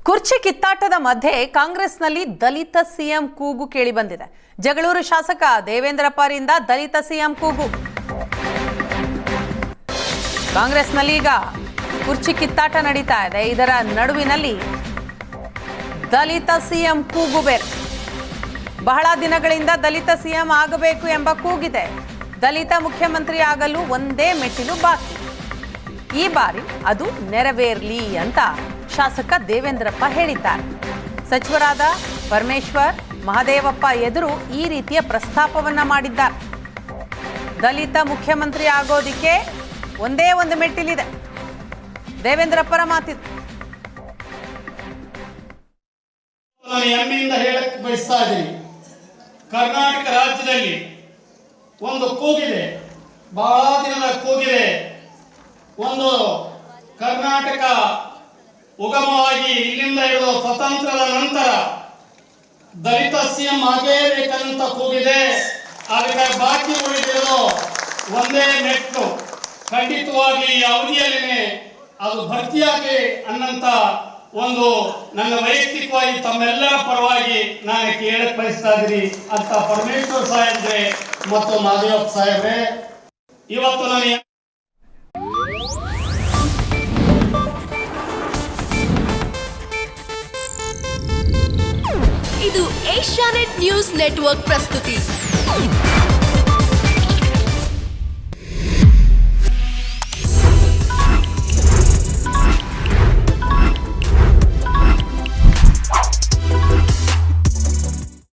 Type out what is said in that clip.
ಕುರ್ಚಿ ಕಿತ್ತಾಟದ ಮಧ್ಯೆ ಕಾಂಗ್ರೆಸ್ನಲ್ಲಿ ದಲಿತ ಸಿಎಂ ಕೂಗು ಕೇಳಿ ಬಂದಿದೆ. ಜಗಳೂರು ಶಾಸಕ ದೇವೇಂದ್ರಪ್ಪ ಅವರಿಂದ ದಲಿತ ಸಿಎಂ ಕೂಗು. ಕಾಂಗ್ರೆಸ್ನಲ್ಲಿ ಈಗ ಕುರ್ಚಿ ಕಿತ್ತಾಟ ನಡೀತಾ ಇದೆ. ಇದರ ನಡುವಿನಲ್ಲಿ ದಲಿತ ಸಿಎಂ ಕೂಗು ಬೇರೆ. ಬಹಳ ದಿನಗಳಿಂದ ದಲಿತ ಸಿಎಂ ಆಗಬೇಕು ಎಂಬ ಕೂಗಿದೆ. ದಲಿತ ಮುಖ್ಯಮಂತ್ರಿ ಆಗಲು ಒಂದೇ ಮೆಟ್ಟಿಲು ಬಾಕಿ. ಈ ಬಾರಿ ಅದು ನೆರವೇರಲಿ ಅಂತ ಶಾಸಕ ದೇವೇಂದ್ರಪ್ಪ ಹೇಳಿದ್ದಾರೆ. ಸಚಿವರಾದ ಪರಮೇಶ್ವರ್, ಮಹದೇವಪ್ಪ ಎದುರು ಈ ರೀತಿಯ ಪ್ರಸ್ತಾಪವನ್ನ ಮಾಡಿದ್ದಾರೆ. ದಲಿತ ಮುಖ್ಯಮಂತ್ರಿ ಆಗೋದಿಕ್ಕೆ ಒಂದೇ ಒಂದು ಮೆಟ್ಟಿಲಿದೆ. ದೇವೇಂದ್ರಪ್ಪರ ಮಾತಿದೆ. ನಾನು ಹೆಮ್ಮೆಯಿಂದ ಹೇಳಕ್ಕೆ ಬಯಸ್ತಾ ಇದ್ದೀನಿ, ಕರ್ನಾಟಕ ರಾಜ್ಯದಲ್ಲಿ ಒಂದು ಕೂಗಿದೆ, ಬಹಳ ದಿನದ ಕೂಗಿದೆ. ಒಂದು ಕರ್ನಾಟಕ ಉಗಮವಾಗಿ ಇಲ್ಲಿಂದ ಹಿಡಿದು ಸ್ವತಂತ್ರದ ನಂತರ ದಲಿತ ಸಿಎಂ ಆಗೇಬೇಕಂತ ಕೂಗಿದೆ. ಅದಕ್ಕೆ ಬಾಕಿ ಉಳಿದಿರೋದು ಒಂದೇ ಮೆಟ್ಟು. ಖಂಡಿತವಾಗಿ ಈ ಅವಧಿಯಲ್ಲಿನೇ ಅದು ಭರ್ತಿಯಾಗಿ ಅನ್ನಂತ ಒಂದು ನನ್ನ ವೈಯಕ್ತಿಕವಾಗಿ ತಮ್ಮೆಲ್ಲರ ಪರವಾಗಿ ನಾನು ಕೇಳಕ್ ಬಯಸ್ತಾ ಇದ್ದೀನಿ ಅಂತ ಪರಮೇಶ್ವರ್ ಸಾಹೇಬ್ರೆ ಮತ್ತು ಮಹದೇವಪ್ಪ ಸಾಹೇಬ್ರೆ, ಇವತ್ತು ನಾನು ಇದು ಏಷ್ಯಾನೆಟ್ ನ್ಯೂಸ್ ನೆಟ್ವರ್ಕ್ ಪ್ರಸ್ತುತಿ.